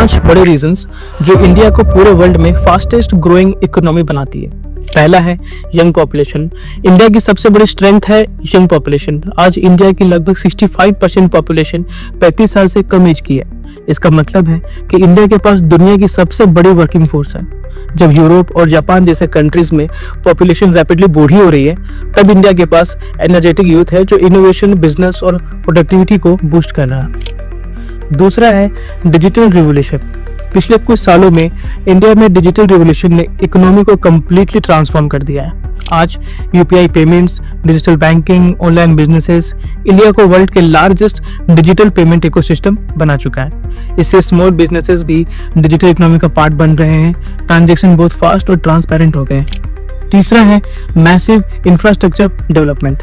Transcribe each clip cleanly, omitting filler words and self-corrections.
5 बड़े रीजंस जो इंडिया को पूरे वर्ल्ड में फास्टेस्ट ग्रोइंग इकोनॉमी बनाती है। पहला है यंग पॉपुलेशन। इंडिया की सबसे बड़ी स्ट्रेंथ है यंग पॉपुलेशन। आज इंडिया की लगभग 65% पॉपुलेशन 35 साल से कम एज की है। इसका मतलब है कि इंडिया के पास दुनिया की सबसे बड़ी वर्किंग फोर्स है। जब यूरोप और जापान जैसे कंट्रीज में पॉपुलेशन रैपिडली बूढ़ी हो रही है, तब इंडिया के पास एनर्जेटिक यूथ है जो इनोवेशन, बिजनेस और प्रोडक्टिविटी को बूस्ट कर रहा है। दूसरा है डिजिटल रिवॉल्यूशन। पिछले कुछ सालों में इंडिया में डिजिटल रिवॉल्यूशन ने इकोनॉमी को कंप्लीटली ट्रांसफॉर्म कर दिया है। आज UPI payments, digital banking, online businesses India को वर्ल्ड के लार्जेस्ट डिजिटल पेमेंट इकोसिस्टम बना चुका है। इससे स्मॉल बिजनेसेस भी डिजिटल इकोनॉमी का पार्ट बन रहे हैं। ट्रांजैक्शन बहुत फास्ट और ट्रांसपेरेंट हो गए। तीसरा है मैसिव इंफ्रास्ट्रक्चर डेवलपमेंट।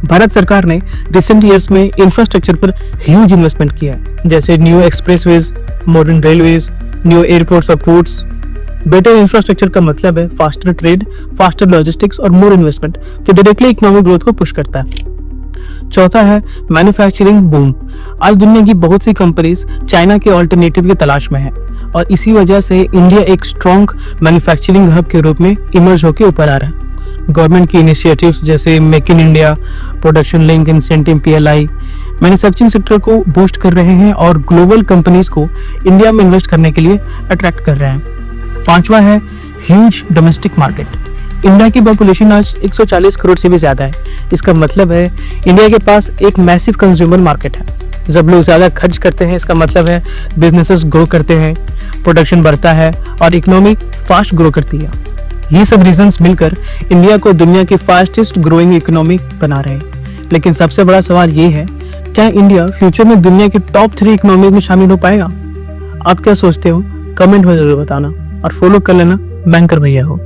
भारत सरकार ने रिसेंट ईयर्स में इंफ्रास्ट्रक्चर पर ह्यूज इन्वेस्टमेंट किया है, जैसे new expressways, modern railways, new airports और पोर्ट्स। बेटर इंफ्रास्ट्रक्चर का मतलब है फास्टर ट्रेड, फास्टर लॉजिस्टिक्स और मोर इन्वेस्टमेंट, जो डायरेक्टली इकोनॉमिक ग्रोथ को पुश करता है। चौथा है मैन्युफैक्चरिंग बूम। आज दुनिया की बहुत सी कंपनीज चाइना के ऑल्टरनेटिव की तलाश में है और इसी वजह से इंडिया एक स्ट्रॉन्ग मैन्युफैक्चरिंग हब के रूप में इमर्ज होकर ऊपर आ रहा है। गवर्नमेंट की इनिशिएटिव्स जैसे make in India, production link incentive, PLI manufacturing sector को बूस्ट कर रहे हैं और ग्लोबल कंपनीज को इंडिया में इन्वेस्ट करने के लिए अट्रैक्ट कर रहे हैं। पांचवा है ह्यूज डोमेस्टिक मार्केट। इंडिया की पॉपुलेशन आज 140 करोड़ से भी ज्यादा है। इसका मतलब है इंडिया के पास एक मैसिव कंज्यूमर मार्केट है। जब लोग ज्यादा खर्च करते हैं, इसका मतलब है बिजनेसेस ग्रो करते हैं, प्रोडक्शन बढ़ता है और इकोनॉमी फास्ट ग्रो करती है। ये सब रीजंस मिलकर इंडिया को दुनिया की फास्टेस्ट ग्रोइंग इकोनॉमी बना रहे हैं। लेकिन सबसे बड़ा सवाल ये है, क्या इंडिया फ्यूचर में दुनिया की टॉप 3 इकोनॉमी में शामिल हो पाएगा? आप क्या सोचते हो? कमेंट में जरूर बताना और फॉलो कर लेना बैंकर भैया हो।